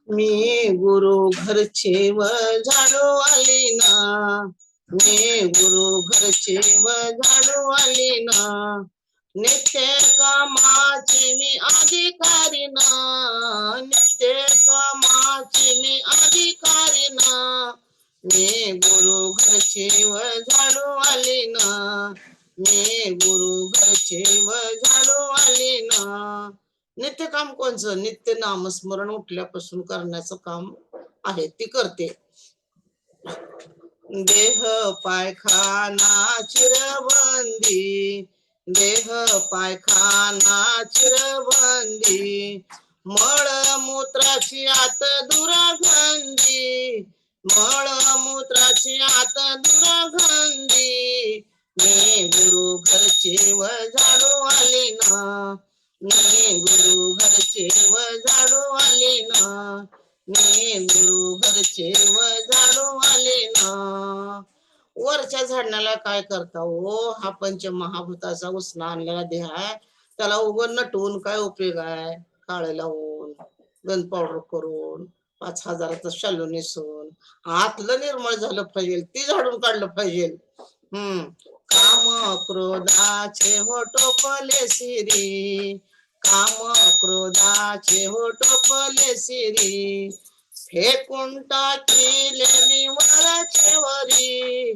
मी गुरु घरचे व झाडू आली ना, मी गुरु घरचे व झाडू आली ना, नित्य कामाची मी अधिकारी ना, नित्य कामाची मी अधिकारी ना, मी गुरु घरचे व झाडू आली ना, मी गुरु घरचे व झाडू आली ना. नित्य काम कोणचं? नित्य नामस्मरण उठल्यापासून करण्याचं काम आहे ती करते. देह पायखाना चिरबंदी, देह पायखाना चिरबंदी, मळ मूत्राची आत दुर्गंधी, मळ मूत्राची आत दुर्गंधी, मी गुरु घरचे व झाडू आली ना, मी गुरु घरचे व झाडू आली ना, मी गुरु घरचे व झाडू आले ना. वरच्या झाडण्याला काय करता हो? हा पंचमहाभूताचा उसना आणलेला देह आहे, त्याला उगवून नटवून काय उपयोग आहे? काळे लावून, गन पावडर करून, 5,000चं शालू नेसून आतलं निर्मळ झालं पाहिजे, ती झाडून काढलं पाहिजे. काम क्रोधाचे हो टोपले सिरी, काम क्रोधाचे हो टोपले सिरी, फेकून टाकीले मी वरचे वरी,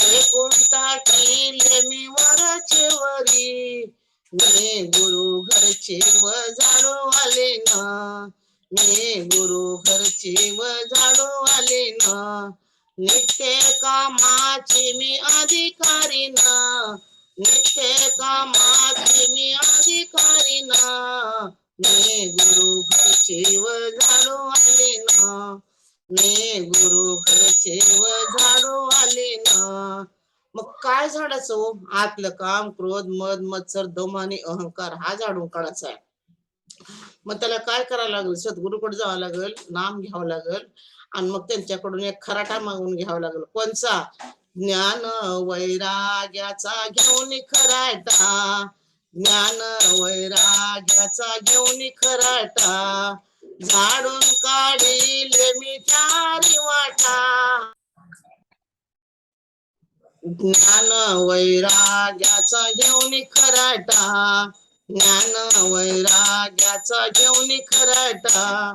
फेकून टाकीले मी वरचे वरी, मी गुरु घरचे व झाडू आले ना, मी गुरु घरचे व झाडू आले ना, नित्य कामाची मी अधिकारी ना, नित्य कामाची मी अधिकारी ना, मी गुरु घरचे व झाडू आले ना, मी गुरु घरचे व झाडू आले ना. मग काय झाडाचं? आतलं काम, क्रोध, मद, मत्सर, दम आणि अहंकार हा झाडून काढायचा आहे. मग त्याला काय करावं लागेल? सद्गुरूकडे जावं लागेल, नाम घ्यावं लागेल आणि मग त्यांच्याकडून एक खराटा मागून घ्यावा लागेल. कोणचा? ज्ञान वैराग्याचा घेऊन खराटा, ज्ञान वैराग्याचा घेऊन खराटा, झाडून काढीले मी चारी वाटा, ज्ञान वैराग्याचा घेऊन खराटा, ज्ञान वैराग्याचा घेऊन खराटा,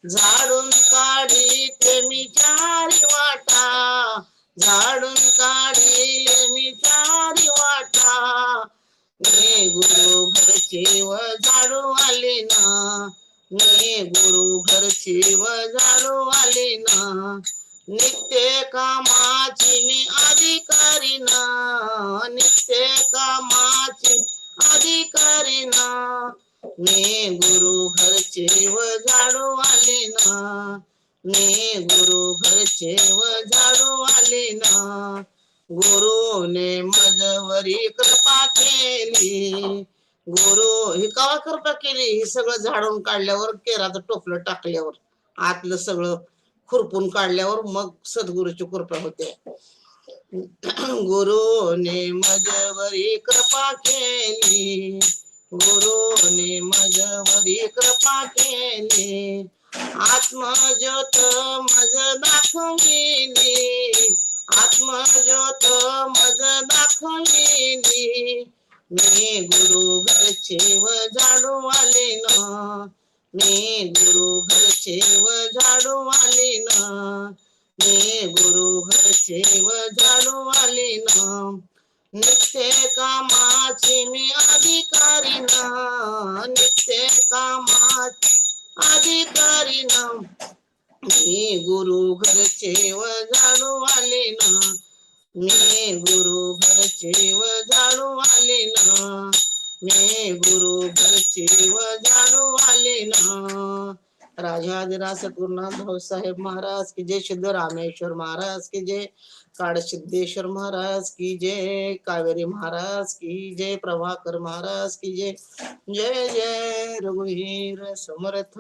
झाडून काढी ते मी चारी वाटा, झाडून काढीले मी चारी वाटा, मी गुरु घरचे व झाडू आले ना, मी गुरु घरचे व झाडू आले ना, नित्य कामाची मी अधिकारी ना, नित्य कामाची अधिकारी ना, मी गुरु घरचे व झाडू आले ना, मी गुरु घरचे व झाडू आले ना, गुरुने मजवरी कृपा केली, गुरु ही कवा कृपा केली? ही सगळं झाडून काढल्यावर, केराचं टोपलं टाकल्यावर, आतलं सगळं खुरपून काढल्यावर मग सद्गुरूची कृपा होते. गुरुने मजवरी कृपा केली, गुरुने मजवरी कृपा केली, आत्मज्योत मज दाखविली, आत्मज्योत मज दाखविली, मी गुरु घरचे व झाडू आले ना, मी गुरु घरचे व झाडू आले ना, मी गुरु घरचे व झाडू आले ना, नित्य कामाची मी अधिकारी ना, नित्य कामाची अधिकारी ना, मी गुरु घरचे व झाडू आले ना, मी गुरु घरचे व झाडू आले ना, मी गुरु घरचे व झाडू आले ना. राजाधिराज सद्गुरुनाथ भाऊसाहेब महाराज की जय, शुद्ध रामेश्वर महाराज की जय, काळसिद्धेश्वर महाराज की जय, कावेरी महाराज की जय, प्रभाकर महाराज की जय. जय जय रघुवीर समर्थ.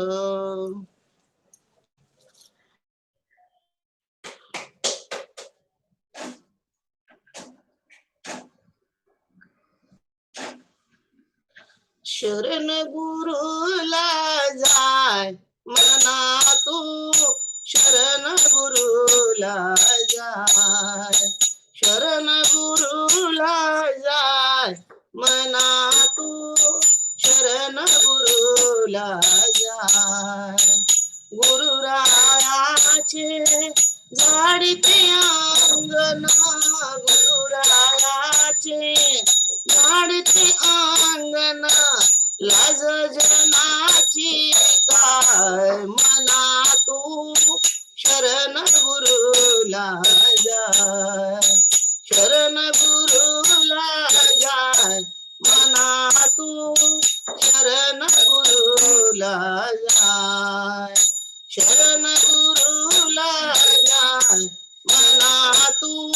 शरण गुरुला जाय मनातून, गुरुला जाय, शरण गुरुला जाय मना तू, शरण गुरुला जाय. गुरुरायाचे झाडीते अंगणा, गुरुरायाचे झाडीते अंगणा, लाज जनाची काय मना तू, शरण गुरुला जाय, शरण गुरुला जाय मना तू, शरण गुरुला जाय, शरण गुरुला जाय मना तू,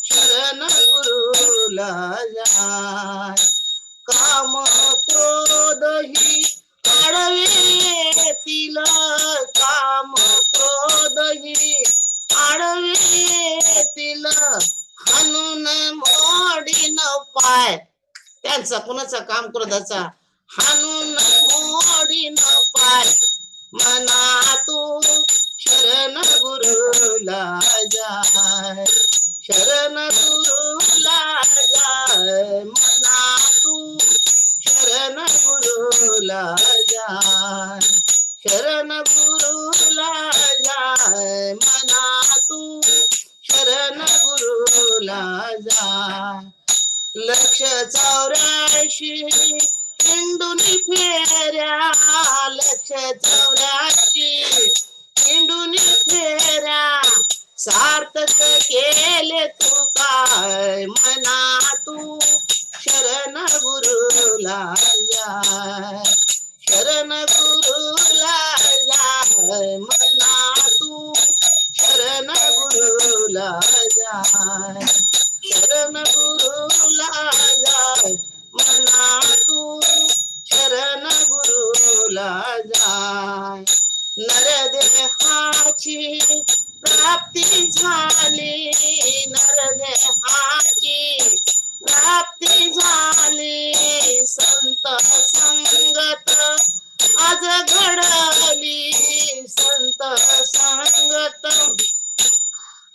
शरण गुरुला जाय. काम क्रोध ही आडवे येतील, काम क्रोध ही आडवे येतील, हाणून मोडीन पाय. त्यांचा कुणाचा काम क्रोधाचा, हाणून मोडीन पाय मना तू, शरण गुरुला जाय, शरण गुरुला जाय मना तू, शरण गुरुला जाय, शरण गुरुला जाय मना तू, शरण गुरुला जाय. लक्ष 84 हिंडुनी फेऱ्या, लक्ष 84 हिंडुनी फेऱ्या, सार्थक केले तू काय मना तू, शरण गुरुला जाय, शरण गुरुला जाय मना तू, शरण गुरुला जाय, शरण गुरुला जाय मना तू, शरण गुरुला जाय. नरदेहाची प्राप्ती झाली, नरदेहाची प्राप्ती झाली, संत संगत आज घडली, संत संगत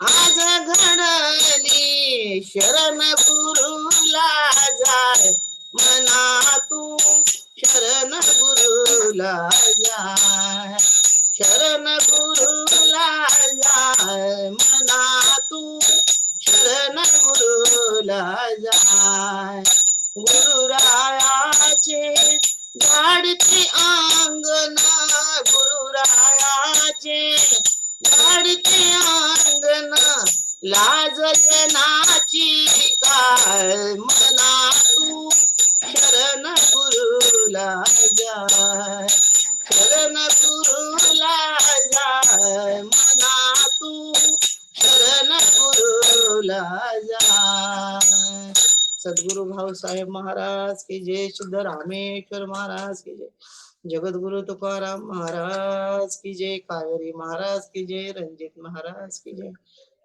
आज घडली, शरण गुरुला जाय मना तू, शरण गुरुला जाय, शरण गुरुला जाय मना तू, शरण गुरुला जाय. गुरुरायाचे झाडीते अंगणा, गुरुरायाचे झाडीते अंगणा, लाज जनाची काय मना तू, शरण गुरुला जाय, शरण गुरुला जाय मना तू, शरण गुरुला जाय. सद्गुरु भाऊसाहेब महाराज की जय, शुद्ध रामेश्वर महाराज की जय, जगद्गुरु तुकाराम महाराज की जय, कावेरी महाराज की जय, रणजित महाराज की जय.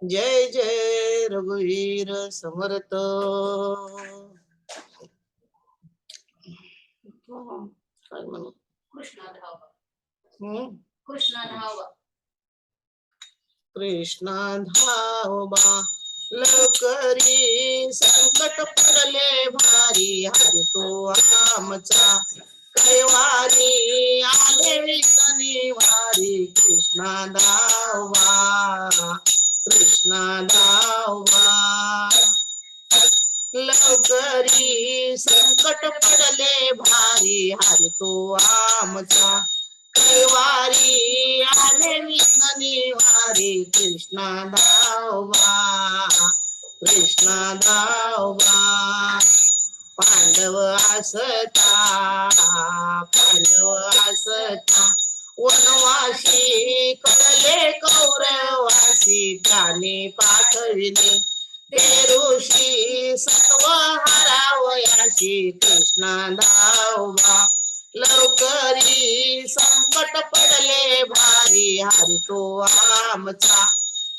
जय जय रघुवीर समर्थ. काय म्हणू, कृष्णा धावा, कृष्णा धावा, कृष्णा धावा लवकरी, संकट पडले भारी, हरी तो आमचा कैवारी, आले शनिवारी, कृष्णा धावा, कृष्णा धावा लवकरी, संकट पडले भारी, हरी तो आमचा कैवारी, आले शनिवारी, कृष्णा धावा, कृष्णा धावा. पांडव असता, पांडव असता वनवासी, कळले कौरवासी, त्याने पाठविले ते ऋषी सत्व हरावयाशी, कृष्णा धावा लवकरी, संकट पडले भारी, हरी तो आमचा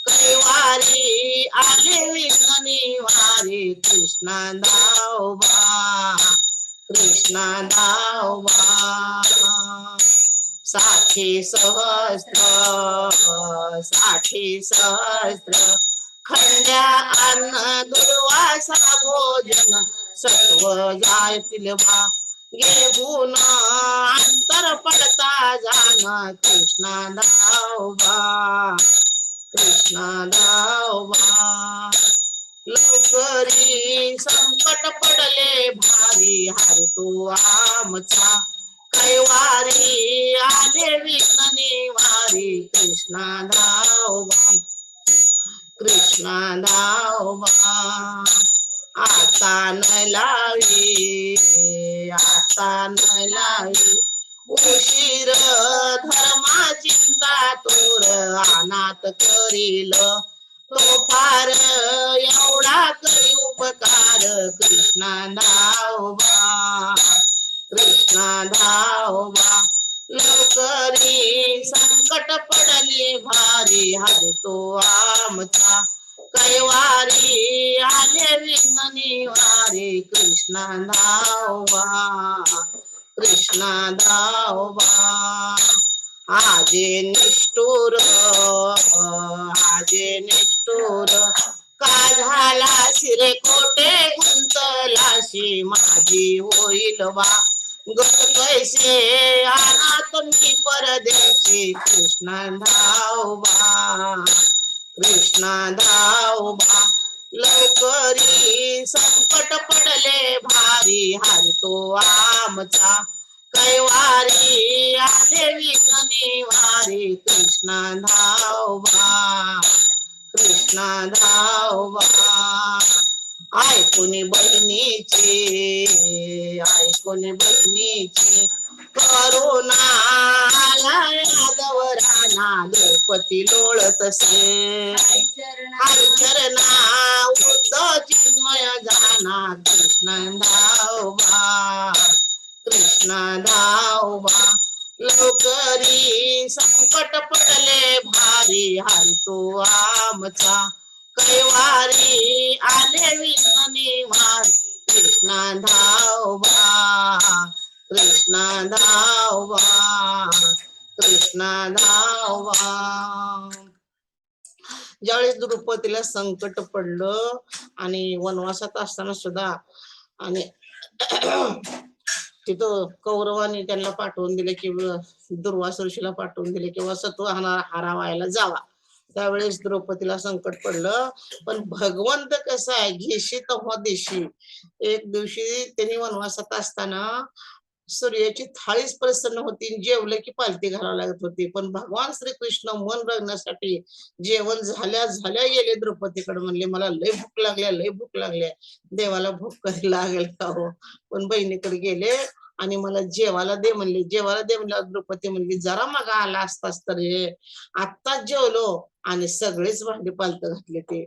कैवारी, आले शनिवारी, कृष्णा धावा, कृष्णा धावा. साठी सहस्त्र खंड्या अन्न दुर्वासा भोजन सत्व जायतील बा घेऊन अंतर पडता जाण कृष्णा धावबा कृष्णा धावबा लवकरी संकट पडले भारी हरी तू आमचा कैवारी आले विघ्न वारी कृष्णा धावबा कृष्णा धावबा आता न लावी उशीर धर्मा चिंता तोर अनाथ करील तो फार एवढा करी उपकार कृष्णा धावबा कृष्णा धावबा लवकरी संकट पडली भारी हरी तो आमचा कैवारी आले विघ्न निवारी कृष्णा धावबा कृष्णा धावबा आजे निष्ठुर का झाला शिरे कोटे गुंतलाशी माझी होईल बा गत कैसे अनाथ मी परदेशी कृष्णा धावबा कृष्णा धावबा लवकरी संकट पडले भारी हरी तो आमचा कैवारी आले विघ्न निवारी कृष्णा धावबा कृष्णा धावबा ऐकून बहिणीचे करुणा यादवराना द्रौपदी लोळतसे हरिचरणा उद्धव चिन्मय जाना कृष्णा धावबा कृष्णा धावबा लवकरी संकट पडले भारी हरी तो आमचा कैवारी आले विघ्न निवारी कृष्णा धावबा कृष्णा धावबा कृष्णा धावबा ज्यावेळेस द्रौपदीला संकट पडलं आणि वनवासात असताना सुद्धा आणि तिथं कौरवांनी त्यांना पाठवून दिले की दुर्वासा ऋषीला पाठवून दिले किंवा सत्व हारावायला जावा त्यावेळेस द्रौपदीला संकट पडलं पण भगवंत कसा आहे घेशी तेव्हा देशी एक दिवशी त्यांनी वनवासात असताना सूर्याची थाळीच प्रसन्न होती जेवले की पालती घालावी लागत होती पण भगवान श्रीकृष्ण मन बघण्यासाठी जेवण झाल्या गेले द्रौपदीकडे म्हणले मला लय भूक लागल्या देवाला भूक कधी लागेल का हो पण बहिणीकडे गेले आणि मला जेवायला दे म्हणले द्रौपदी म्हणली जरा मग आला असतास तर हे आत्ताच जेवलो आणि सगळेच भांडी पालत घातले ते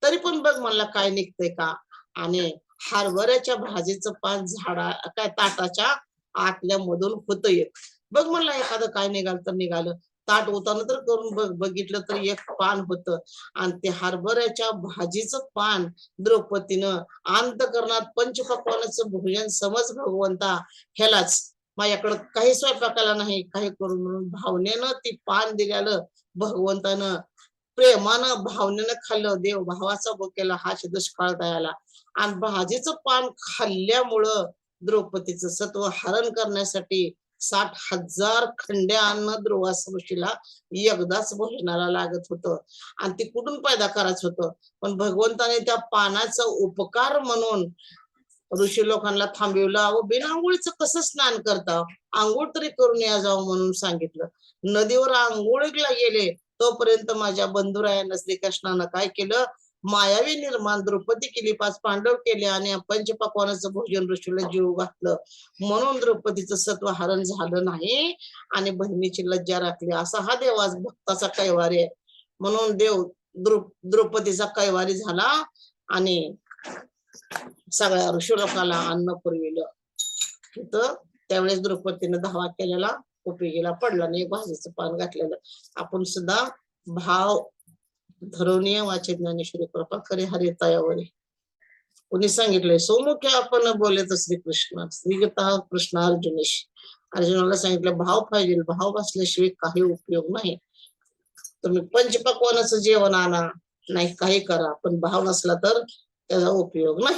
तरी पण बघ मला काय निघतंय का आणि हरभऱ्याच्या भाजीचं पान झाडा काय ताटाच्या आतल्या मधून होत येत बघ म्हणलं एखादं काय निघाल तर निघालं ताट उतारलं तर करून बघितलं तर एक पान होतं आणि ते हरभऱ्याच्या भाजीचं पान द्रौपदीनं अंतःकरणात पंचपक्वानाचं भोजन समज भगवंता ह्यालाच माझ्याकडं काही स्वयंपाकाला नाही काही करून म्हणून भावनेनं ती पान दिल्यालं भगवंतानं प्रेमानं भावनेनं खाल्लं देव भावाचा भोकेला हा दुष्काळ दयाला आणि भाजीचं पान खाल्ल्यामुळं द्रौपदीचं सत्व हरण करण्यासाठी 60,000 खंड्या अन्न दुर्वासा ऋषीला एकदाच भोजनाला लागत होतं आणि ते कुठून पैदा करायचं होतं पण भगवंताने त्या पानाचा उपकार म्हणून ऋषी लोकांना थांबवलं अहो बिना आंघोळीचं कसं स्नान करता आंघोळ तरी करून या जावं म्हणून सांगितलं नदीवर आंघोळीला गेले तोपर्यंत माझ्या बंधुरायानं श्रीकृष्णानं काय केलं मायावी निर्माण द्रौपदी केली 5 पांडव केले आणि पंचपक्वानाचं भोजन ऋषीला जीव घातलं म्हणून द्रौपदीचं सत्व हरण झालं नाही आणि बहिणीची लज्जा राखली असा हा देवाच भक्ताचा कैवारी आहे म्हणून देव द्रौपदीचा कैवारी झाला आणि सगळ्या ऋषी लोकांना अन्न पुरविलं तिथं त्यावेळेस द्रौपदीनं धावा केलेला उपयोगीला पडला नाही भाजीचं पान घातलेलं आपण सुद्धा भाव धरणीय वाचे ज्ञानेश्वरी कृपा करे हरे तयावरी कोणी सांगितलंय सौमुख्य आपण बोलत श्रीकृष्ण श्रीगता कृष्ण अर्जुनेश अर्जुनाला सांगितलं भाव पाहिजे, भाव असल्याशिवाय काही उपयोग नाही. तुम्ही पंचपक्वानाचं जेवण आणा, नाही काही करा, पण भाव नसला तर त्याचा उपयोग नाही.